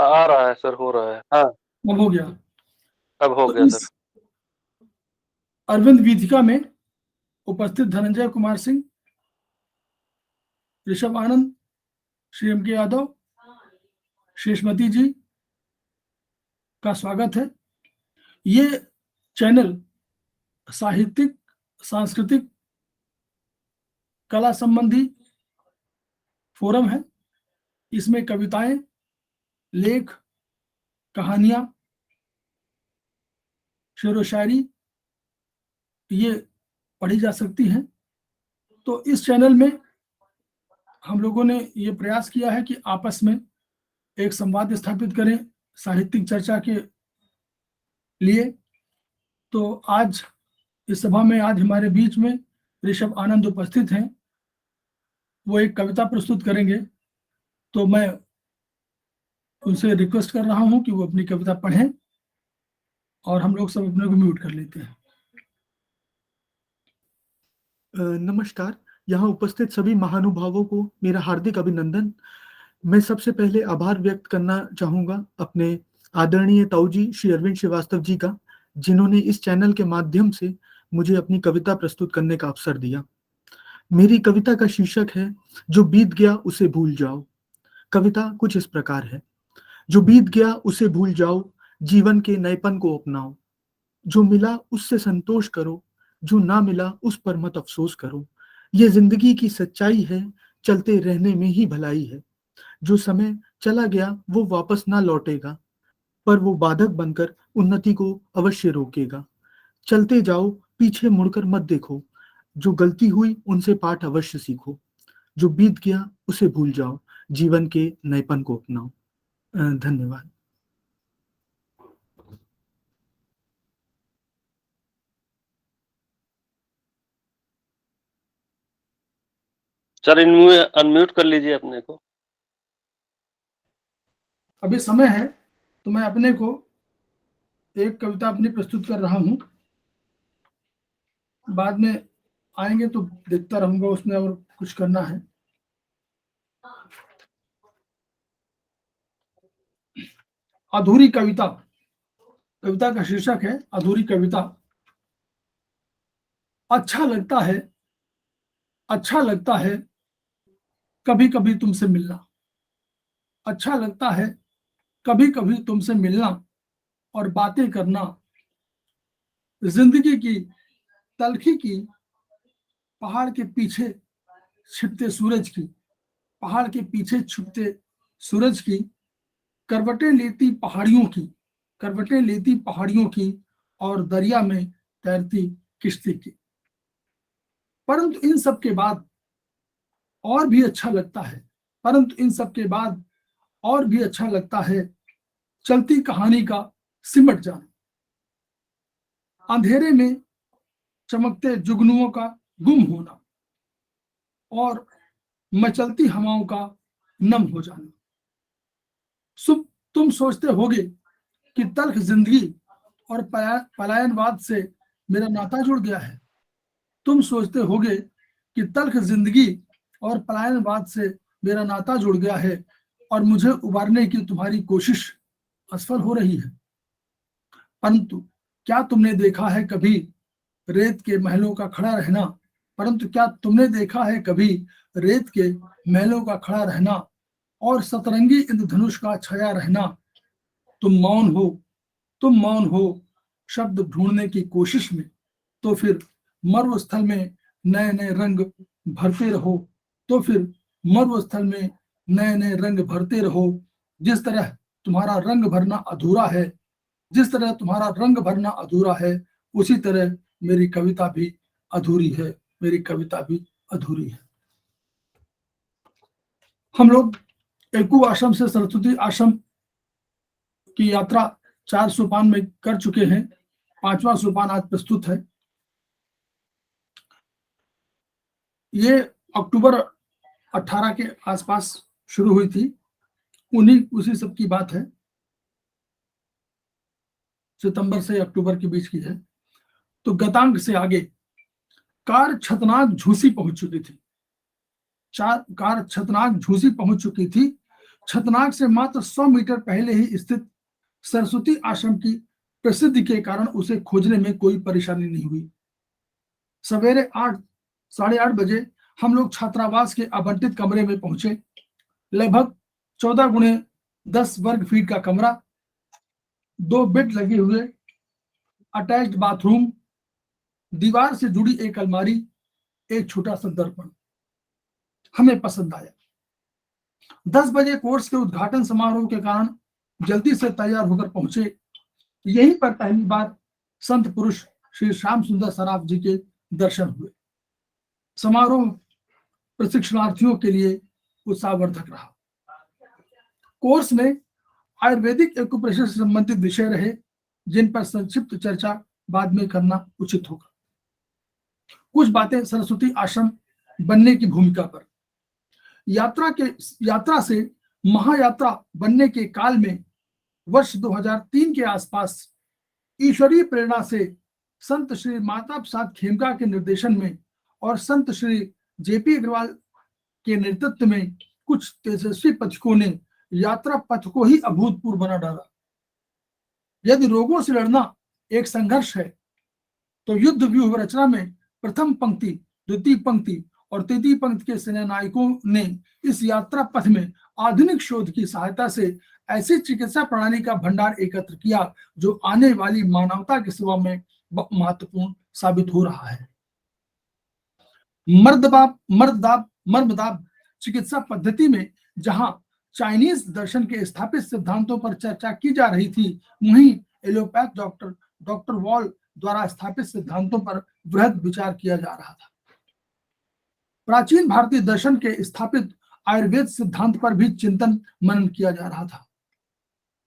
आ रहा है सर, हो रहा है। हाँ, अब हो गया। अब हो तो गया सर। इस अरविंद वीथिका में उपस्थित धनंजय कुमार सिंह, ऋषभ आनंद, श्री एम के यादव, शेषमती जी का स्वागत है। ये चैनल साहित्यिक, सांस्कृतिक, कला संबंधी फोरम है। इसमें कविताएं, लेख, कहानियां, शेर व शायरी ये पढ़ी जा सकती हैं। तो इस चैनल में हम लोगों ने ये प्रयास किया है कि आपस में एक संवाद स्थापित करें साहित्यिक चर्चा के लिए। तो आज इस सभा में आज हमारे बीच में ऋषभ आनंद उपस्थित हैं। वो एक कविता प्रस्तुत करेंगे, तो मैं उनसे रिक्वेस्ट कर रहा हूं कि वो अपनी कविता पढ़ें और हम लोग सब अपने को म्यूट कर लेते हैं। नमस्कार। यहाँ उपस्थित सभी महानुभावों को मेरा हार्दिक अभिनंदन। मैं सबसे पहले आभार व्यक्त करना चाहूँगा अपने आदरणीय ताऊ जी श्री अरविंद श्रीवास्तव जी का, जिन्होंने इस चैनल के माध्यम से मुझे अपनी कविता प्रस्तुत करने का अवसर दिया। मेरी कविता का शीर्षक है जो बीत गया उसे भूल जाओ। कविता कुछ इस प्रकार है। जो बीत गया उसे भूल जाओ, जीवन के नएपन को अपनाओ। जो मिला उससे संतोष करो, जो ना मिला उस पर मत अफसोस करो। ये जिंदगी की सच्चाई है, चलते रहने में ही भलाई है। जो समय चला गया वो वापस ना लौटेगा, पर वो बाधक बनकर उन्नति को अवश्य रोकेगा। चलते जाओ, पीछे मुड़कर मत देखो। जो गलती हुई उनसे पाठ अवश्य सीखो। जो बीत गया उसे भूल जाओ, जीवन के नएपन को अपनाओ। धन्यवाद। सर अनम्यूट कर लीजिए अपने को। अभी समय है तो मैं अपने को एक कविता अपनी प्रस्तुत कर रहा हूं। बाद में आएंगे तो देखता रहूंगा उसमें और कुछ करना है। अधूरी कविता। कविता का शीर्षक है अधूरी कविता। अच्छा लगता है, अच्छा लगता है कभी कभी तुमसे मिलना। अच्छा लगता है कभी कभी तुमसे मिलना और बातें करना। जिंदगी की तलखी की, पहाड़ के पीछे छिपते सूरज की, पहाड़ के पीछे छुपते सूरज की, करवटें लेती पहाड़ियों की, करवटें लेती पहाड़ियों की और दरिया में तैरती किश्ती की। परंतु इन सब के बाद और भी अच्छा लगता है, परंतु इन सब के बाद और भी अच्छा लगता है चलती कहानी का सिमट जाना। अंधेरे में चमकते जुगनुओं का गुम होना और मचलती हवाओं का नम हो जाना। तुम सोचते होगे कि तल्ख जिंदगी और पलायनवाद से मेरा नाता जुड़ गया है। तुम सोचते होगे कि तल्ख जिंदगी और पलायनवाद से मेरा नाता जुड़ गया है और मुझे उबारने की तुम्हारी कोशिश असफल हो रही है। परंतु क्या तुमने देखा है कभी रेत के महलों का खड़ा रहना? परंतु क्या तुमने देखा है कभी रेत के महलों का खड़ा रहना और सतरंगी इंद्रधनुष का छाया रहना? तुम मौन हो, तुम मौन हो शब्द ढूंढने की कोशिश में, तो फिर मरुस्थल में नए नए रंग भरते रहो, तो फिर मरुस्थल में नए नए रंग भरते रहो। जिस तरह तुम्हारा रंग भरना अधूरा है, जिस तरह तुम्हारा रंग भरना अधूरा है, उसी तरह मेरी कविता भी अधूरी है, मेरी कविता भी अधूरी है। हम लोग एकू आश्रम से सरस्वती आश्रम की यात्रा 4 सोपान में कर चुके हैं। 5वां सोपान आज प्रस्तुत है। ये अक्टूबर 18 के आसपास शुरू हुई थी, उसी सब की बात है। सितंबर से अक्टूबर के बीच की है। तो गतांक से आगे कार छतनाक झूसी पहुंच चुकी थी। कार छतनाक झूसी पहुंच चुकी थी। छतनाग से मात्र 100 मीटर पहले ही स्थित सरस्वती आश्रम की प्रसिद्धि के कारण उसे खोजने में कोई परेशानी नहीं हुई। सवेरे 8, 8:30 बजे हम लोग छात्रावास के आवंटित कमरे में पहुंचे। लगभग 14x10 वर्ग फीट का कमरा, 2 बेड लगे हुए, अटैच्ड बाथरूम, दीवार से जुड़ी एक अलमारी, एक छोटा सा दर्पण हमें पसंद आया। 10 बजे कोर्स के उद्घाटन समारोह के कारण जल्दी से तैयार होकर पहुंचे। यहीं पर पहली बार संत पुरुष श्री श्याम सुंदर सराफ जी के दर्शन हुए। समारोह प्रशिक्षणार्थियों के लिए उत्साहवर्धक रहा। कोर्स में आयुर्वेदिक एक्यूप्रेशर से संबंधित विषय रहे, जिन पर संक्षिप्त चर्चा बाद में करना उचित होगा। कुछ बातें सरस्वती आश्रम बनने की भूमिका पर। यात्रा से महायात्रा बनने के काल में वर्ष 2003 के आसपास ईश्वरीय प्रेरणा से संत श्री माता प्रसाद खेमका के निर्देशन में और संत श्री जेपी अग्रवाल के नेतृत्व में कुछ तेजस्वी पथिकों ने यात्रा पथ को ही अभूतपूर्व बना डाला। यदि रोगों से लड़ना एक संघर्ष है, तो युद्ध व्यूह रचना में प्रथम पंक्ति, द्वितीय पंक्ति और तृतीय पंक्ति के सेनानायकों ने इस यात्रा पथ में आधुनिक शोध की सहायता से ऐसी चिकित्सा प्रणाली का भंडार एकत्र किया जो आने वाली मानवता की सेवा में महत्वपूर्ण साबित हो रहा है। मर्मदाब चिकित्सा पद्धति में जहां चाइनीज दर्शन के स्थापित सिद्धांतों पर चर्चा की जा रही थी, वहीं एलोपैथ डॉक्टर वॉल द्वारा स्थापित सिद्धांतों पर वृहद विचार किया जा रहा था। प्राचीन भारतीय दर्शन के स्थापित आयुर्वेद सिद्धांत पर भी चिंतन मनन किया जा रहा था।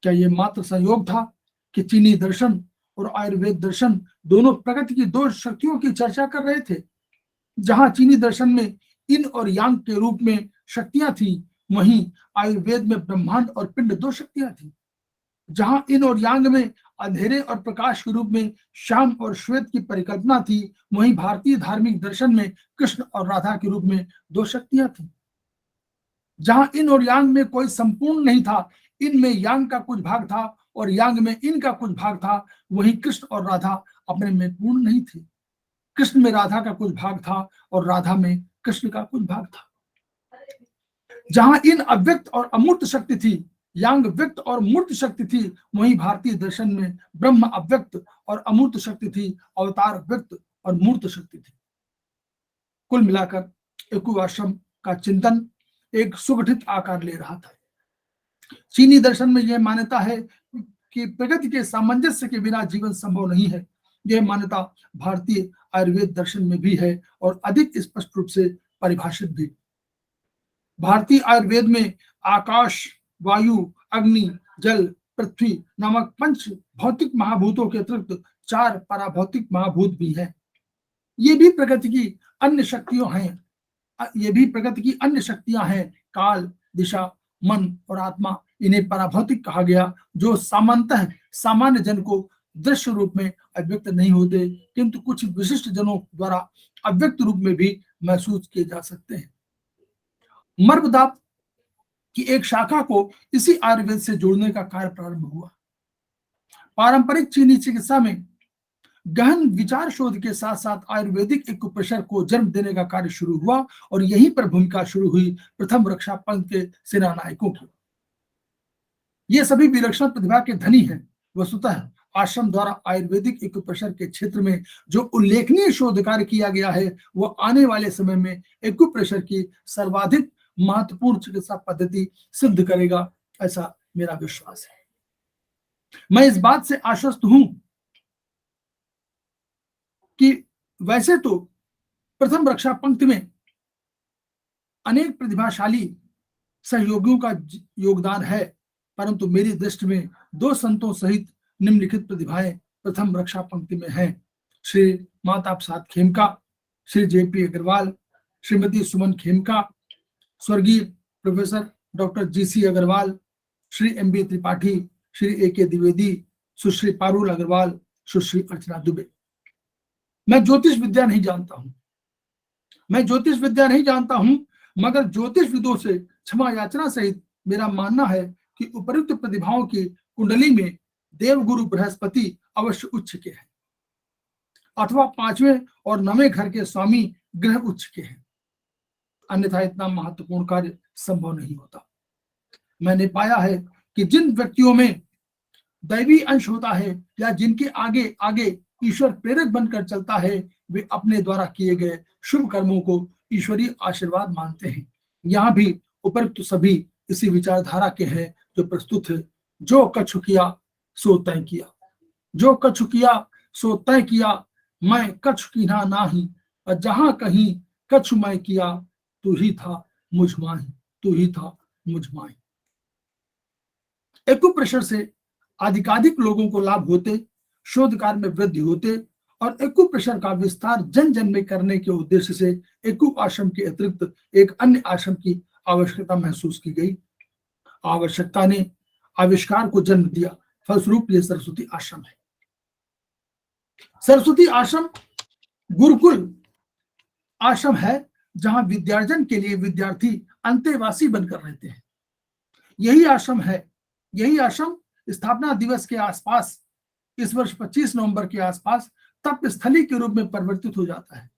क्या यह मात्र संयोग था कि चीनी दर्शन और आयुर्वेद दर्शन दोनों प्रकृति की 2 शक्तियों की चर्चा कर रहे थे? जहां चीनी दर्शन में इन और यांग के रूप में शक्तियां थी, वहीं आयुर्वेद में ब्रह्मांड और पिंड 2 शक्तियां थी। जहां इन और यांग में अंधेरे और प्रकाश के रूप में श्याम और श्वेत की परिकल्पना थी, वहीं भारतीय धार्मिक दर्शन में कृष्ण और राधा के रूप में 2 शक्तियां थी। जहां इन और यांग में कोई संपूर्ण नहीं था, इनमें यांग का कुछ भाग था और यांग में इनका कुछ भाग था, वहीं कृष्ण और राधा अपने में पूर्ण नहीं थे। कृष्ण में राधा का कुछ भाग था और राधा में कृष्ण का कुछ भाग था। जहां इन अव्यक्त और अमूर्त शक्ति थी, यांग व्यक्त और मूर्त शक्ति थी, वहीं भारतीय दर्शन में ब्रह्म अव्यक्त और अमूर्त शक्ति थी, अवतार व्यक्त और मूर्त शक्ति थी। कुल मिलाकर एक्यूआश्रम का चिंतन एक सुगठित आकार ले रहा था। चीनी दर्शन में यह मान्यता है कि प्रकृति के सामंजस्य के बिना जीवन संभव नहीं है। यह मान्यता भारतीय आयुर्वेद दर्शन में भी है और अधिक स्पष्ट रूप से परिभाषित भी। भारतीय आयुर्वेद में आकाश, वायु, अग्नि, जल, पृथ्वी नामक 5 भौतिक महाभूतों के अतिरिक्त 4 पराभौतिक महाभूत भी हैं। ये भी प्रकृति की अन्य शक्तियां हैं। काल, दिशा, मन और आत्मा, इन्हें पराभौतिक कहा गया, जो सामान्यतः सामान्य जन को दृश्य रूप में अव्यक्त नहीं होते, किंतु कुछ विशिष्ट जनों द्वारा अव्यक्त रूप में भी महसूस किए जा सकते हैं। मर्मदाब की एक शाखा को इसी आयुर्वेद से जोड़ने का कार्य प्रारंभ हुआ। पारंपरिक चीनी चिकित्सा में गहन विचार शोध के साथ साथ आयुर्वेदिक एक्यूप्रेशर को जन्म देने का कार्य शुरू हुआ और यहीं पर भूमिका शुरू हुई प्रथम रक्षा पंथ के सेनानायकों की। ये सभी विलक्षण प्रतिभा के धनी हैं। वस्तुतः आश्रम द्वारा आयुर्वेदिक एक्यूप्रेशर के क्षेत्र में जो उल्लेखनीय शोध कार्य किया गया है, वह आने वाले समय में एक्यूप्रेशर की सर्वाधिक महत्वपूर्ण चिकित्सा पद्धति सिद्ध करेगा, ऐसा मेरा विश्वास है। मैं इस बात से आश्वस्त हूं कि वैसे तो प्रथम रक्षा पंक्ति में अनेक प्रतिभाशाली सहयोगियों का योगदान है, परंतु मेरी दृष्टि में 2 संतों सहित निम्नलिखित प्रतिभाएं प्रथम रक्षा पंक्ति में हैं। श्री माता प्रसाद खेमका, श्री जेपी अग्रवाल, श्रीमती सुमन खेमका, स्वर्गीय professor doctor GC Agarwal, Shri MB Tripathi, Shri AK Dwivedi, Sushri Parul Agarwal, Sushri Archana Dubey. मैं ज्योतिष विद्या नहीं जानता हूं, मगर ज्योतिष विदों से क्षमा याचना सहित मेरा मानना है कि उपयुक्त प्रतिभाओं की कुंडली में देवगुरु बृहस्पति अवश्य उच्च के हैं, अथवा 5वें और 9वें घर के स्वामी ग्रह उच्च के हैं, अन्यथा इतना महत्वपूर्ण कार्य संभव नहीं होता। मैंने पाया है कि जिन व्यक्तियों में दैवी अंश होता है या जिनके आगे आगे ईश्वर प्रेरक बनकर चलता है, वे अपने द्वारा किए गए शुभ कर्मों को ईश्वरीय आशीर्वाद मानते हैं। यहाँ भी उपयुक्त सभी इसी विचारधारा के हैं जो प्रस्तुत है। जो कछु किया सो तय किया, जो कछु किया सो तय किया, मैं कछु कीन्हा नाही, और जहां कहीं कछु मैं किया, तू ही था मुझ माही, तू ही था मुझ माही। एक्यूप्रेशर से अधिकाधिक लोगों को लाभ होते, शोध कार्य में वृद्धि होते और एक्यूप्रेशर का विस्तार जन जन में करने के उद्देश्य से एक्यू आश्रम के अतिरिक्त एक अन्य आश्रम की आवश्यकता महसूस की गई। आवश्यकता ने आविष्कार को जन्म दिया, फलस्वरूप ये सरस्वती आश्रम है। सरस्वती आश्रम गुरुकुल आश्रम है जहां विद्यार्जन के लिए विद्यार्थी अंतेवासी बनकर रहते हैं। यही आश्रम स्थापना दिवस के आसपास, इस वर्ष 25 नवंबर के आसपास तप स्थली के रूप में परिवर्तित हो जाता है,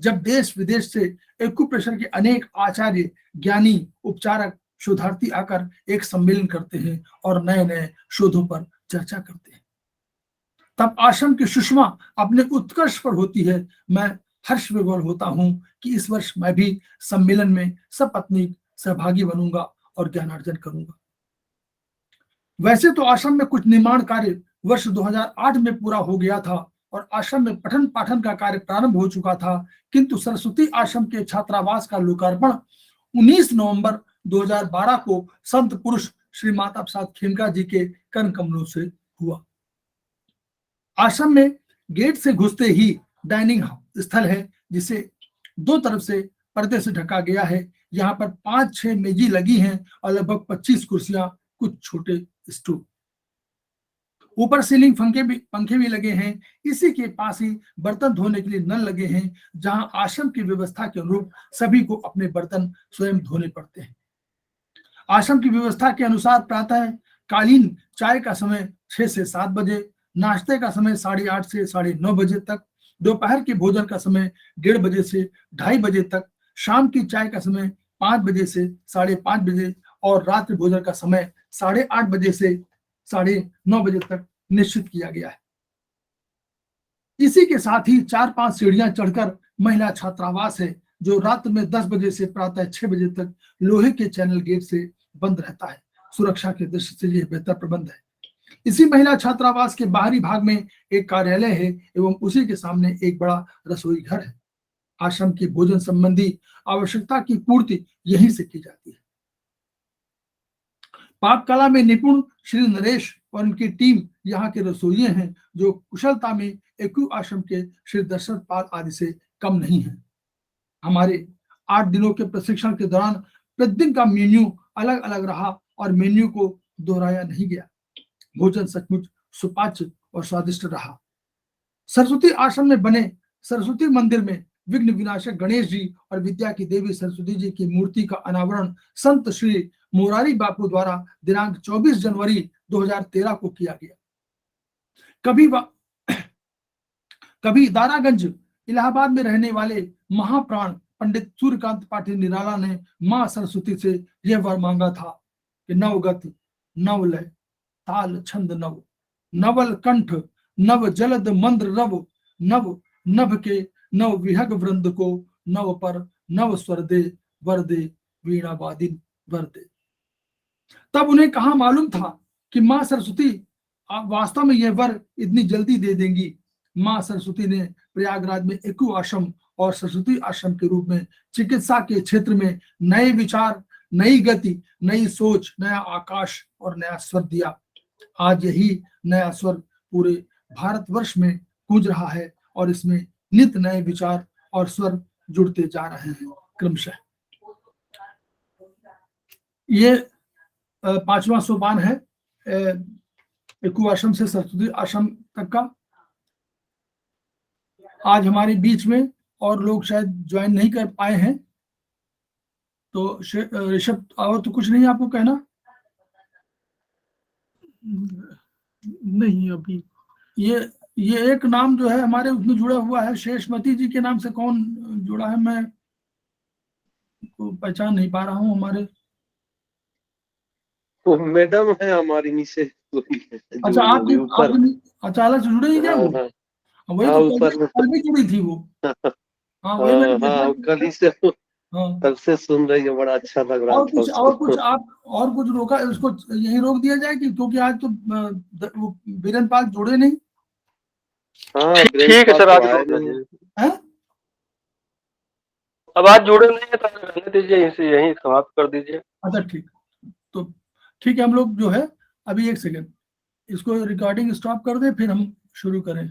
जब देश विदेश से एक्यूप्रेशर के अनेक आचार्य, ज्ञानी, उपचारक, शोधार्थी आकर एक सम्मेलन करते हैं और नए नए शोधों पर चर्चा करते हैं। तब आश्रम की सुषमा अपने उत्कर्ष पर होती है। मैं हर्ष विभोर होता हूं कि इस वर्ष मैं भी सम्मेलन में सपत्नीक सहभागी बनूंगा और ज्ञानार्जन करूंगा। वैसे तो आश्रम में कुछ निर्माण कार्य वर्ष 2008 में पूरा हो गया था और आश्रम में पठन पाठन का कार्य प्रारंभ हो चुका था, किंतु सरस्वती आश्रम के छात्रावास का लोकार्पण 19 नवंबर 2012 को संत पुरुष श्री माता प्रसाद खेमका जी के कर्ण कमलों से हुआ। आश्रम में गेट से घुसते ही डाइनिंग स्थल है, जिसे दो तरफ से पर्दे से ढका गया है। यहाँ पर 5-6 मेजी लगी हैं और लगभग 25 कुर्सियां, कुछ छोटे स्टूल। ऊपर सीलिंग पंखे भी लगे हैं। इसी के पास ही बर्तन धोने के लिए नल लगे हैं, जहां आश्रम की व्यवस्था के अनुरूप सभी को अपने बर्तन स्वयं धोने पड़ते हैं। आश्रम की व्यवस्था के अनुसार प्रातः कालीन चाय का समय 6 से 7 बजे, नाश्ते का समय 8:30 से 9:30 बजे तक, दोपहर के भोजन का समय 1:30 बजे से 2:30 बजे तक, शाम की चाय का समय 5 बजे से 5:30 बजे और रात्रि भोजन का समय 8:30 बजे से 9:30 बजे तक निश्चित किया गया है। इसी के साथ ही 4-5 सीढ़ियां चढ़कर महिला छात्रावास है, जो रात में 10 बजे से प्रातः 6 बजे तक लोहे के चैनल गेट से बंद रहता है। सुरक्षा के दृष्टि से यह बेहतर प्रबंध है। इसी महिला छात्रावास के बाहरी भाग में एक कार्यालय है एवं उसी के सामने एक बड़ा रसोई घर है। आश्रम की भोजन संबंधी आवश्यकता की पूर्ति यहीं से की जाती है। पाक कला में निपुण श्री नरेश और उनकी टीम यहाँ के रसोइये हैं, जो कुशलता में एक्यू आश्रम के श्री दशरथ पाल आदि से कम नहीं है। हमारे 8 दिनों के प्रशिक्षण के दौरान प्रतिदिन का मेन्यू अलग अलग रहा और मेन्यू को दोहराया नहीं गया। भोजन सचमुच सुपाच्य और स्वादिष्ट रहा। सरस्वती आश्रम में बने सरस्वती मंदिर में विघ्न विनाशक गणेश जी और विद्या की देवी सरस्वती जी की मूर्ति का अनावरण संत श्री मोरारी बापू द्वारा दिनांक 24 जनवरी 2013 को किया गया। कभी दारागंज इलाहाबाद में रहने वाले महाप्राण पंडित सूर्यकांत पाटिल निराला ने मां सरस्वती से यह वर मांगा था कि नवगत नवलय ताल छंद नव, नवल कंठ नव जलद मंद्र रव, नव नभ के नव विहग वृंद को, नव पर नव स्वर दे वर दे वीणा वादिन वर दे। तब उन्हें कहां मालूम था कि मां सरस्वती वास्तव में यह वर इतनी जल्दी दे देंगी। मां सरस्वती ने प्रयागराज में एक्यू आश्रम और सरस्वती आश्रम के रूप में चिकित्सा के क्षेत्र में नए विचार, नई गति, नई सोच, नया आकाश और नया स्वर दिया। आज यही नया स्वर पूरे भारतवर्ष में गूंज रहा है और इसमें नित नए विचार और स्वर जुड़ते जा रहे हैं क्रमशः। ये 5वां सोपान है एक्यू आश्रम से सरस्वती आश्रम तक का। आज हमारे बीच में और लोग शायद ज्वाइन नहीं कर पाए हैं, तो ऋषभ और तो कुछ नहीं आपको कहना? नहीं अभी। ये एक नाम जो है हमारे उसमें जुड़ा हुआ है, शेषमती जी के नाम से कौन जुड़ा है, मैं को पहचान नहीं पा रहा हूँ हमारे। वो मैडम है हमारी मिसेज। अच्छा आपकी ऊपर। अचानक से जुड़े ही क्या वो? हाँ वही हाँ, तो ऊपर में। पहले जुड़ी थी वो। हाँ वही मैंने हाँ देखा। हाँ, कल ही से हाँ तब से सुन रही है, बड़ा अच्छा लग रहा था और कुछ उसको। आप और कुछ रोका उसको, यही रोक दिया जाए कि क्योंकि आज तो वो बीरन पाल जुड़े नहीं हाँ ठीक है सर, आज है। अब आज जुड़े नहीं है तो रहने दीजिए, इसे यहीं समाप्त कर दीजिए। अच्छा ठीक, तो ठीक है, हम लोग जो है अभी एक सेकेंड इसको रिकॉर्डिंग स्टॉप कर दें फिर हम शुरू करें।